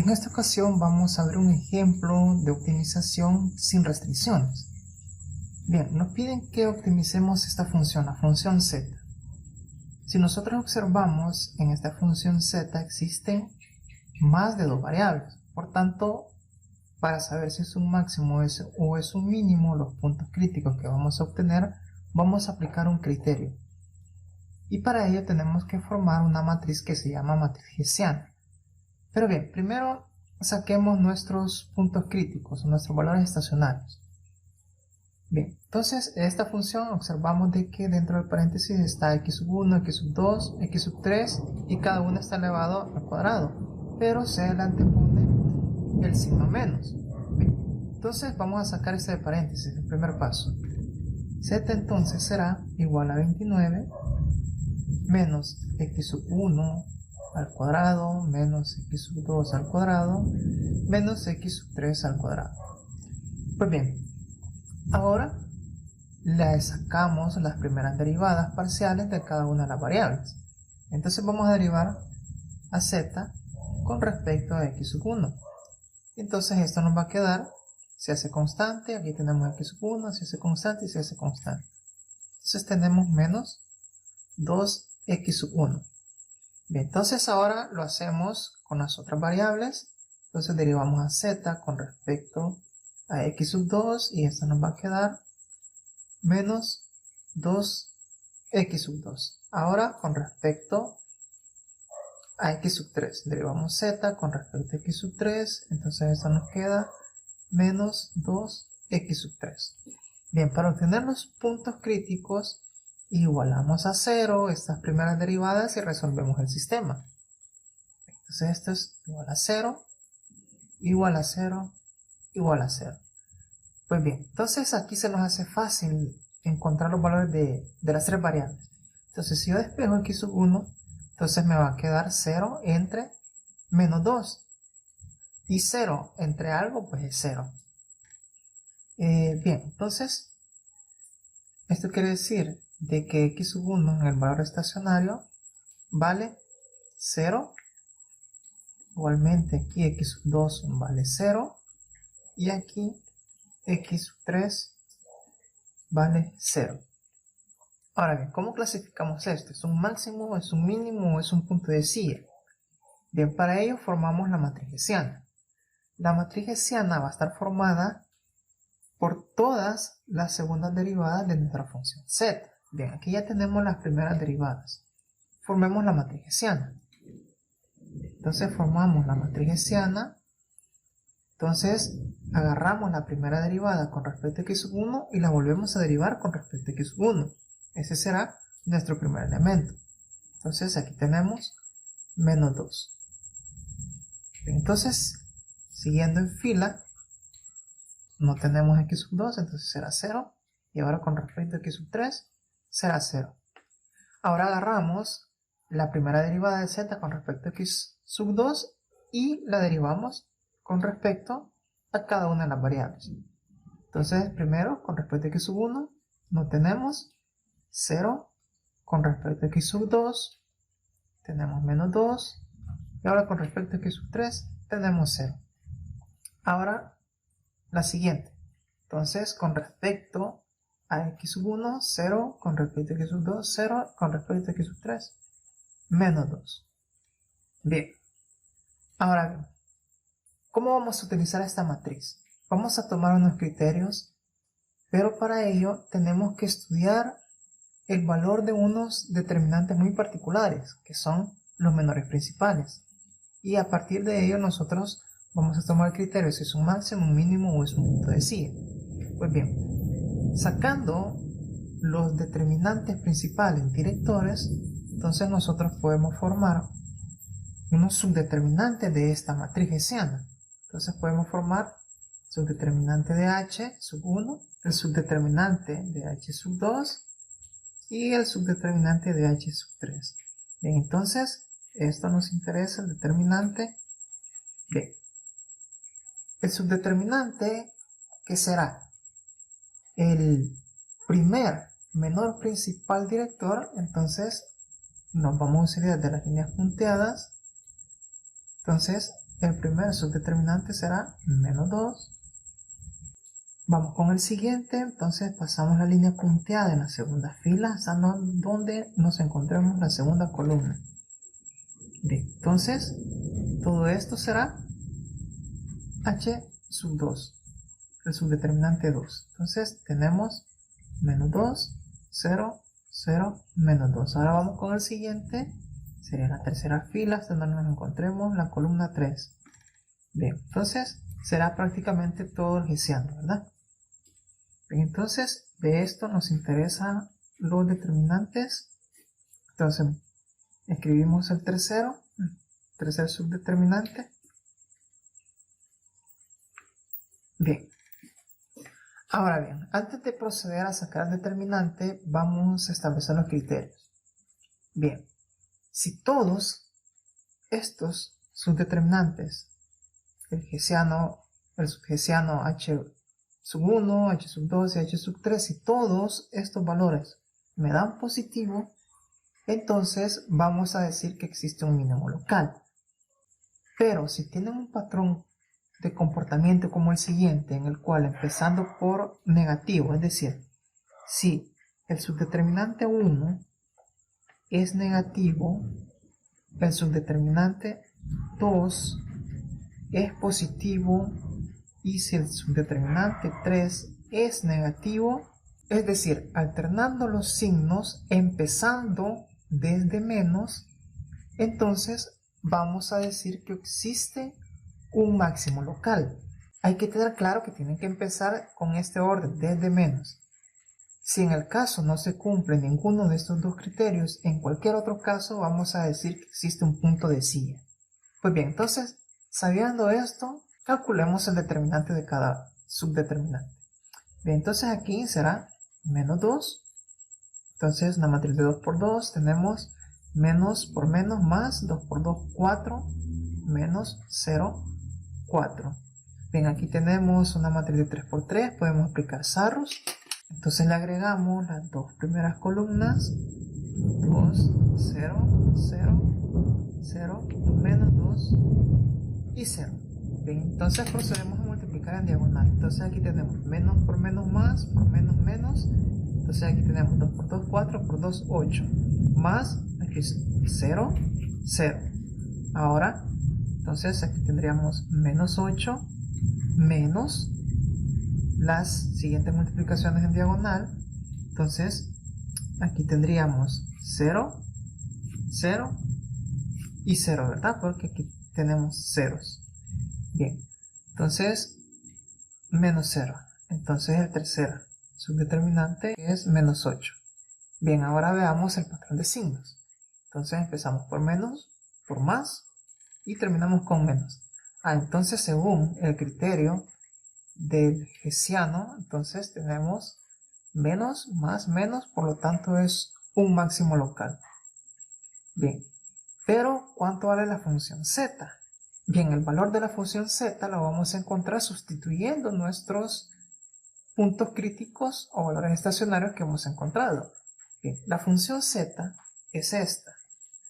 En esta ocasión vamos a ver un ejemplo de optimización sin restricciones. Bien, nos piden que optimicemos esta función, la función z. Si nosotros observamos, en esta función z existen más de dos variables. Por tanto, para saber si es un máximo o es un mínimo, los puntos críticos que vamos a obtener, vamos a aplicar un criterio. Y para ello tenemos que formar una matriz que se llama matriz hessiana. Pero bien, primero saquemos nuestros puntos críticos, nuestros valores estacionarios. Bien, entonces esta función observamos de que dentro del paréntesis está x1, x2, x3 y cada uno está elevado al cuadrado, pero se le antepone el signo menos. Bien, entonces vamos a sacar este de paréntesis, el primer paso. Z entonces será igual a 29 menos x1 al cuadrado menos x2 al cuadrado menos x3 al cuadrado. Pues bien, ahora le sacamos las primeras derivadas parciales de cada una de las variables. Entonces vamos a derivar a z con respecto a x1. Entonces esto nos va a quedar, se hace constante, aquí tenemos x1, se hace constante y se hace constante. Entonces tenemos menos 2x1. Bien, entonces ahora lo hacemos con las otras variables. Entonces derivamos a z con respecto a x2 y esto nos va a quedar menos 2x2. Ahora con respecto a x3, derivamos z con respecto a x3, entonces esto nos queda menos 2x3. Bien, para obtener los puntos críticos, igualamos a 0 estas primeras derivadas y resolvemos el sistema. Entonces esto es igual a 0, igual a 0, igual a 0. Pues bien, entonces aquí se nos hace fácil encontrar los valores de las tres variables. Entonces si yo despejo x1, entonces me va a quedar 0 entre menos 2. Y 0 entre algo, pues es 0. Bien, entonces esto quiere decir de que x1 en el valor estacionario vale 0. Igualmente aquí x2 vale 0. Y aquí x3 vale 0. Ahora bien, ¿cómo clasificamos esto? ¿Es un máximo, es un mínimo o es un punto de silla? Bien, para ello formamos la matriz hessiana. La matriz hessiana va a estar formada por todas las segundas derivadas de nuestra función z. Bien, aquí ya tenemos las primeras derivadas. Formemos la matriz hessiana. Entonces formamos la matriz hessiana. Entonces agarramos la primera derivada con respecto a x1 y la volvemos a derivar con respecto a x1. Ese será nuestro primer elemento. Entonces aquí tenemos menos 2. Bien, entonces, siguiendo en fila, no tenemos x2, entonces será 0. Y ahora con respecto a x3 será 0. Ahora agarramos la primera derivada de z con respecto a x2 y la derivamos con respecto a cada una de las variables. Entonces primero con respecto a x1 no tenemos 0, con respecto a x2 tenemos menos 2 y ahora con respecto a x3 tenemos 0. Ahora la siguiente, entonces con respecto a x1 0, con respecto a x2 0, con respecto a x3 menos 2. Bien, ahora bien, ¿cómo vamos a utilizar esta matriz? Vamos a tomar unos criterios, pero para ello tenemos que estudiar el valor de unos determinantes muy particulares, que son los menores principales. Y a partir de ello nosotros vamos a tomar criterios si es un máximo, un mínimo o es un punto de silla. Pues bien, sacando los determinantes principales directores, entonces nosotros podemos formar unos subdeterminantes de esta matriz hessiana. Entonces podemos formar subdeterminante de h sub 1, el subdeterminante de h sub 2 y el subdeterminante de h sub 3. Bien, entonces esto nos interesa, el determinante B. El subdeterminante, ¿qué será? El primer menor principal director, entonces nos vamos a utilizar de las líneas punteadas. Entonces el primer subdeterminante será menos 2. Vamos con el siguiente, entonces pasamos la línea punteada en la segunda fila hasta donde nos encontremos la segunda columna. Bien, entonces todo esto será h sub 2, el subdeterminante 2. Entonces tenemos menos 2, 0, 0, menos 2. Ahora vamos con el siguiente, sería la tercera fila hasta donde nos encontremos la columna 3. Bien, entonces será prácticamente todo el hessiano, ¿verdad? Bien, entonces de esto nos interesan los determinantes. Entonces escribimos el tercer subdeterminante. Bien, ahora bien, antes de proceder a sacar el determinante, vamos a establecer los criterios. Bien, si todos estos subdeterminantes, el subhessiano h sub 1, h sub 2 y h sub 3, si todos estos valores me dan positivo, entonces vamos a decir que existe un mínimo local. Pero si tienen un patrón de comportamiento como el siguiente, en el cual empezando por negativo, es decir, si el subdeterminante 1 es negativo, el subdeterminante 2 es positivo, y si el subdeterminante 3 es negativo, es decir, alternando los signos, empezando desde menos, entonces vamos a decir que existe un máximo local. Hay que tener claro que tienen que empezar con este orden, desde menos. Si en el caso no se cumple ninguno de estos dos criterios, en cualquier otro caso vamos a decir que existe un punto de silla. Pues bien, entonces, sabiendo esto, calculemos el determinante de cada subdeterminante. Bien, entonces aquí será menos 2. Entonces, una matriz de 2 por 2 tenemos menos por menos más 2 por 2, 4, menos 0, 4. Bien, aquí tenemos una matriz de 3 por 3, podemos aplicar Sarrus. Entonces le agregamos las dos primeras columnas, 2, 0, 0, 0, menos 2 y 0. Bien, entonces procedemos a multiplicar en diagonal. Entonces aquí tenemos menos por menos más, por menos menos. Entonces aquí tenemos 2 por 2, 4, por 2, 8. Más, aquí 0, 0. Ahora, entonces aquí tendríamos menos 8, menos las siguientes multiplicaciones en diagonal. Entonces aquí tendríamos 0, 0 y 0, ¿verdad? Porque aquí tenemos ceros. Bien, entonces menos 0. Entonces el tercer subdeterminante es menos 8. Bien, ahora veamos el patrón de signos. Entonces empezamos por menos, por más y terminamos con menos. Entonces según el criterio del hessiano, entonces tenemos menos más menos, por lo tanto es un máximo local. Bien, pero ¿cuánto vale la función z? Bien, el valor de la función z lo vamos a encontrar sustituyendo nuestros puntos críticos o valores estacionarios que hemos encontrado. Bien, la función z es esta.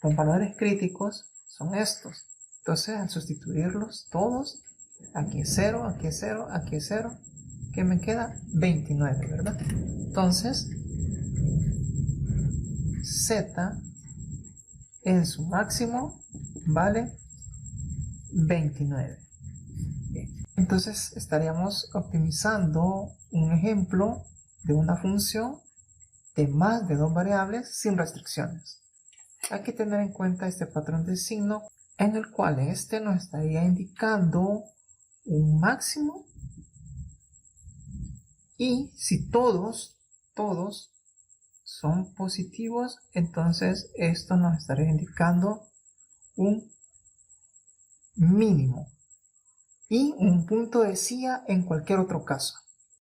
Los valores críticos son estos. Entonces, al sustituirlos todos, aquí es 0, aquí es 0, aquí es 0, que me queda 29, ¿verdad? Entonces, z en su máximo vale 29. Bien. Entonces estaríamos optimizando un ejemplo de una función de más de dos variables sin restricciones. Hay que tener en cuenta este patrón de signo en el cual este nos estaría indicando un máximo, y si todos son positivos, entonces esto nos estaría indicando un mínimo y un punto de silla en cualquier otro caso.